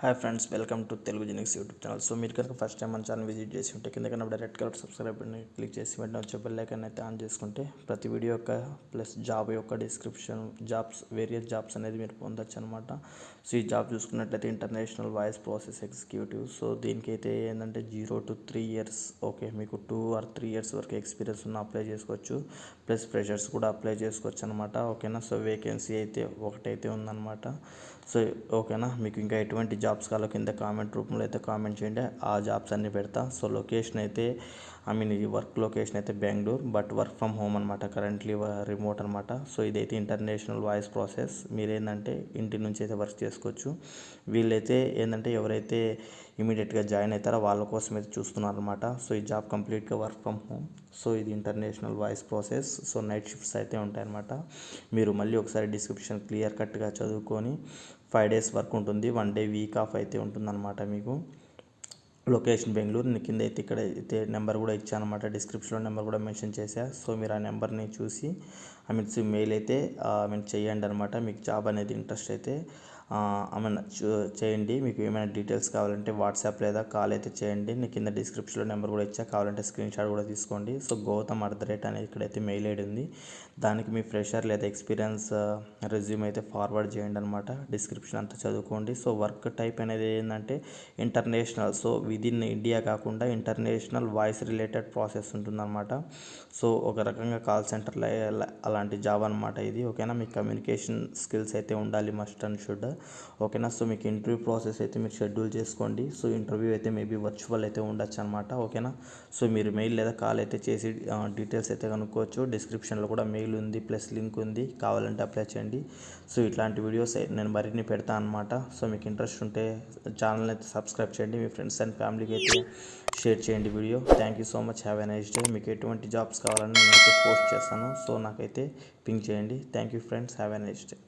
Hi friends, welcome to Telugu జెనిక్స్ YouTube channel. So మీరు కనుక first time మన ఛానల్ విజిట్ చేసి ఉంటే కింద కన్నా red colour subscribe button click చేసి వెంటనే వచ్చే బెల్ ఐకాన్ అయితే ఆన్ చేసుకుంటే ప్రతి వీడియో యొక్క ప్లస్ జాబ్ యొక్క డిస్క్రిప్షన్ వేరియస్ జాబ్స్ అనేది మీరు పొందొచ్చు అనమాట. సో ఈ జాబ్ చూసుకున్నట్లయితే international voice process executive. So దీనికైతే ఏంటంటే 0 to 3 years, ఓకే, మీకు 2 or 3 years వరకు ఎక్స్పీరియన్స్ ఉన్న అప్లై చేసుకోవచ్చు. ప్లస్ ఫ్రెషర్స్ కూడా అప్లై చేసుకోవచ్చు అనమాట. ఓకేనా. సో వేకెన్సీ అయితే ఒకటైతే ఉందన్నమాట. సో ఓకేనా, మీకు ఇంకా ఎటువంటి జాబ్స్ కావాలో కింద కామెంట్ రూపంలో అయితే కామెంట్ చేయండి, ఆ జాబ్స్ అన్నీ పెడతా. సో లొకేషన్ అయితే ఈ వర్క్ లొకేషన్ అయితే Bengaluru, but work from home అనమాట, కరెంట్లీ రిమోట్ అనమాట. సో ఇదైతే ఇంటర్నేషనల్ వాయిస్ ప్రాసెస్. మీరేంటంటే ఇంటి నుంచి అయితే వర్క్ చేసుకోవచ్చు. వీళ్ళైతే ఏంటంటే ఎవరైతే ఇమీడియట్గా జాయిన్ అవుతారో వాళ్ళ కోసం అయితే చూస్తున్నారు అనమాట. సో ఈ జాబ్ కంప్లీట్గా వర్క్ ఫ్రమ్ హోమ్. సో ఇది international voice process. So night shifts అయితే ఉంటాయన్నమాట. మీరు మళ్ళీ ఒకసారి డిస్క్రిప్షన్ క్లియర్ కట్గా చదువుకొని 5 days వర్క్ ఉంటుంది, 1 day వీక్ ఆఫ్ అయితే ఉంటుందన్నమాట. మీకు లొకేషన్ బెంగళూరు కింద అయితే ఇక్కడ అయితే నెంబర్ కూడా ఇచ్చానమాట, డిస్క్రిప్షన్లో నెంబర్ కూడా మెన్షన్ చేశా. సో మీరు ఆ నెంబర్ని చూసి మెయిల్ అయితే చేయండి అనమాట. మీకు జాబ్ అనేది ఇంట్రెస్ట్ అయితే చేయండి. మీకు ఏమైనా డీటెయిల్స్ కావాలంటే వాట్సాప్ లేదా కాల్ అయితే చేయండి. నేను కింద డిస్క్రిప్షన్లో నెంబర్ కూడా ఇచ్చా, కావాలంటే స్క్రీన్ షాట్ కూడా తీసుకోండి. సో gautam@, అనేది ఇక్కడైతే మెయిల్ ఐడి ఉంది. దానికి మీ ఫ్రెషర్ లేదా ఎక్స్పీరియన్స్ రెజ్యూమ్ అయితే ఫార్వర్డ్ చేయండి అనమాట. డిస్క్రిప్షన్ అంతా చదువుకోండి. సో వర్క్ టైప్ అనేది ఏంటంటే ఇంటర్నేషనల్, సో విదిన్ ఇండియా కాకుండా ఇంటర్నేషనల్ వాయిస్ రిలేటెడ్ ప్రాసెస్ ఉంటుందన్నమాట. సో ఒక రకంగా కాల్ సెంటర్లో అలాంటి జాబ్ అనమాట ఇది. ఓకేనా. మీకు కమ్యూనికేషన్ స్కిల్స్ అయితే ఉండాలి, మస్ట్ అండ్ షుడ్. ఓకేనా. సో మీకు ఇంటర్వ్యూ ప్రాసెస్ అయితే మీరు షెడ్యూల్ చేసుకోండి. సో ఇంటర్వ్యూ అయితే మేబీ వర్చువల్ అయితే ఉండొచ్చు అనమాట. ఓకేనా. సో మీరు మెయిల్ లేదా కాల్ అయితే చేసి డీటెయిల్స్ అయితే కనుక్కోవచ్చు. డిస్క్రిప్షన్లో కూడా మెయిల్ ఉంది, ప్లస్ లింక్ ఉంది, కావాలంటే అప్లై చేయండి. సో ఇట్లాంటి వీడియోస్ నేను మరిన్ని పెడతాను అనమాట. సో మీకు ఇంట్రెస్ట్ ఉంటే ఛానల్ అయితే సబ్స్క్రైబ్ చేయండి, మీ ఫ్రెండ్స్ అండ్ ఫ్యామిలీకి అయితే షేర్ చేయండి video. Thank you so much, have a nice day. మీకు ఎటువంటి జాబ్స్ కావాలని నేనైతే పోస్ట్ చేస్తాను. సో నాకైతే పింక్ చేయండి. Thank you friends, have a nice day.